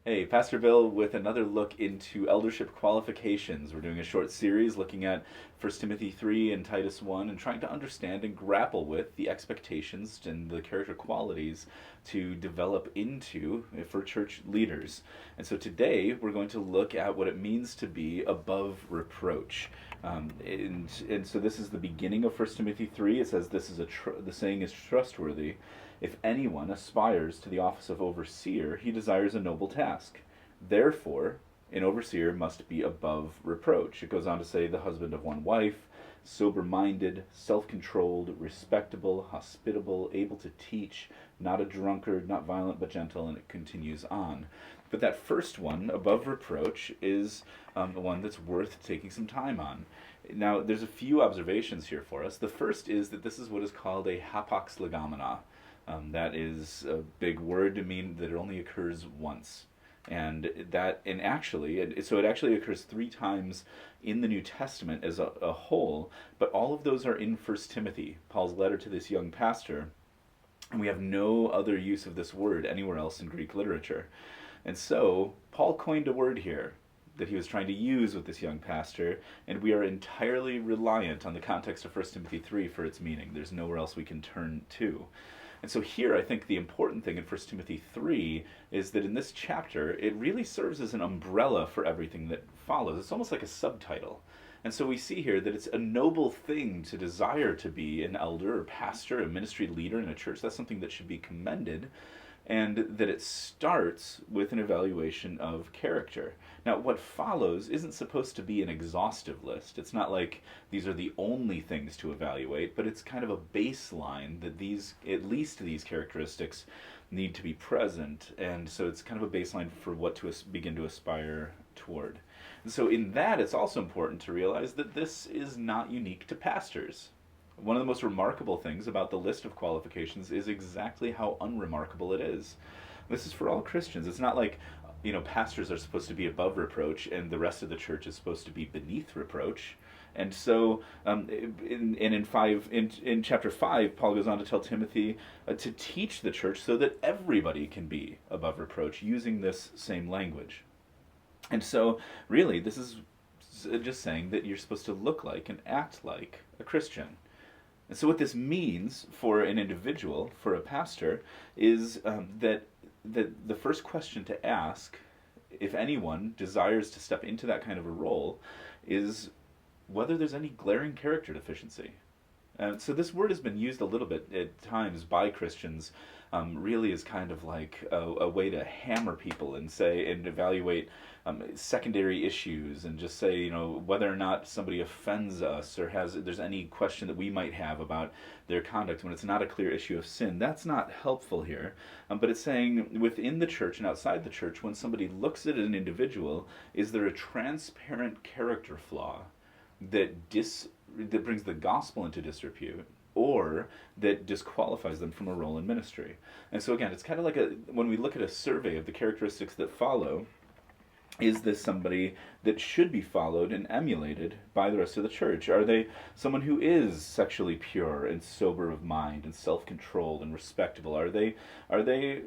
Hey, Pastor Bill with another look into eldership qualifications. We're doing a short series looking at 1 Timothy 3 and Titus 1 and trying to understand and grapple with the expectations and the character qualities to develop into for church leaders. And so today we're going to look at what it means to be above reproach. And so this is the beginning of 1 Timothy 3. It says the saying is trustworthy. If anyone aspires to the office of overseer, he desires a noble task. Therefore, an overseer must be above reproach. It goes on to say, the husband of one wife, sober minded, self controlled, respectable, hospitable, able to teach, not a drunkard, not violent but gentle, and it continues on. But that first one, above reproach, is the one that's worth taking some time on. Now, there's a few observations here for us. The first is that this is what is called a hapax legomena. That is a big word to mean that it only occurs once. And actually, so it actually occurs three times in the New Testament as a whole, but all of those are in First Timothy, Paul's letter to this young pastor, and we have no other use of this word anywhere else in Greek literature. And so, Paul coined a word here that he was trying to use with this young pastor, and we are entirely reliant on the context of First Timothy 3 for its meaning. There's nowhere else we can turn to. And so here, I think the important thing in First Timothy 3 is that in this chapter, it really serves as an umbrella for everything that follows. It's almost like a subtitle. And so we see here that it's a noble thing to desire to be an elder or pastor, a ministry leader in a church. That's something that should be commended, and that it starts with an evaluation of character. Now, what follows isn't supposed to be an exhaustive list. It's not like these are the only things to evaluate, but it's kind of a baseline that at least these characteristics need to be present, and so it's kind of a baseline for what to begin to aspire toward. And so in that, it's also important to realize that this is not unique to pastors. One of the most remarkable things about the list of qualifications is exactly how unremarkable it is. This is for all Christians. It's not like, pastors are supposed to be above reproach and the rest of the church is supposed to be beneath reproach. And so, in chapter 5, Paul goes on to tell Timothy to teach the church so that everybody can be above reproach using this same language. And so, really, this is just saying that you're supposed to look like and act like a Christian. And so, what this means for an individual, for a pastor, is that the first question to ask, if anyone desires to step into that kind of a role, is whether there's any glaring character deficiency. So this word has been used a little bit at times by Christians, really as kind of like a way to hammer people and say and evaluate secondary issues and just say whether or not somebody offends us or there's any question that we might have about their conduct when it's not a clear issue of sin. That's not helpful here, but it's saying within the church and outside the church, when somebody looks at an individual, is there a transparent character flaw that brings the gospel into disrepute, or that disqualifies them from a role in ministry. And so again, it's kind of like when we look at a survey of the characteristics that follow, is this somebody that should be followed and emulated by the rest of the church? Are they someone who is sexually pure and sober of mind and self-controlled and respectable? Are they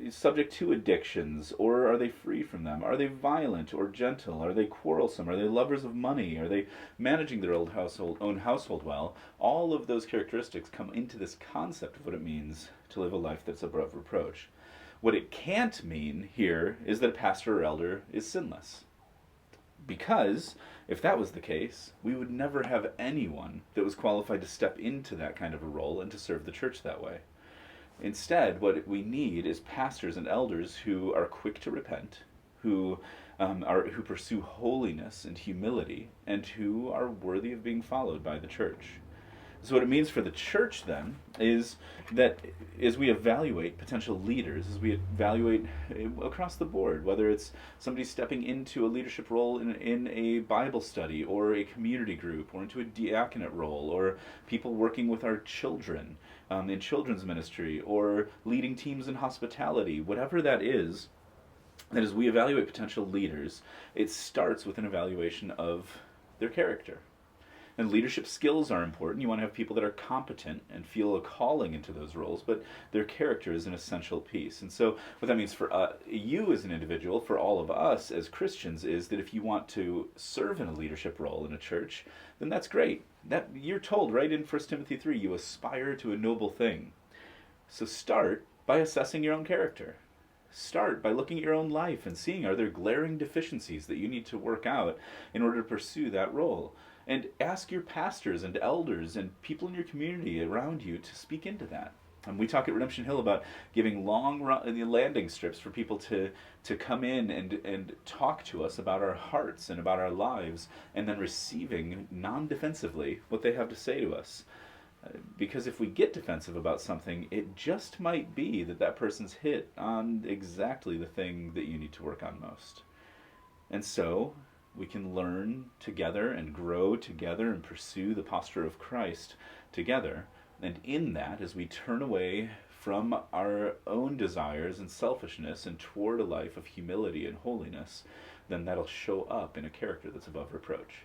subject to addictions, or are they free from them? Are they violent or gentle? Are they quarrelsome? Are they lovers of money? Are they managing their own household well? All of those characteristics come into this concept of what it means to live a life that's above reproach. What it can't mean here is that a pastor or elder is sinless. Because if that was the case, we would never have anyone that was qualified to step into that kind of a role and to serve the church that way. Instead, what we need is pastors and elders who are quick to repent, who pursue holiness and humility, and who are worthy of being followed by the church. So what it means for the church then is that as we evaluate potential leaders, as we evaluate across the board, whether it's somebody stepping into a leadership role in a Bible study or a community group or into a diaconate role, or people working with our children in children's ministry, or leading teams in hospitality, whatever that is, that as we evaluate potential leaders, it starts with an evaluation of their character. And leadership skills are important. You want to have people that are competent and feel a calling into those roles, but their character is an essential piece. And so, what that means for you as an individual, for all of us as Christians, is that if you want to serve in a leadership role in a church, then that's great. That you're told right in 1 Timothy 3, you aspire to a noble thing. So start by assessing your own character. Start by looking at your own life and seeing, are there glaring deficiencies that you need to work out in order to pursue that role? And ask your pastors and elders and people in your community around you to speak into that. And we talk at Redemption Hill about giving long landing strips for people to come in and talk to us about our hearts and about our lives, and then receiving non-defensively what they have to say to us. Because if we get defensive about something, it just might be that that person's hit on exactly the thing that you need to work on most. And so we can learn together and grow together and pursue the posture of Christ together. And in that, as we turn away from our own desires and selfishness and toward a life of humility and holiness, then that'll show up in a character that's above reproach.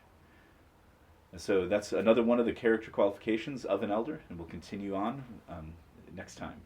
And so that's another one of the character qualifications of an elder, and we'll continue on next time.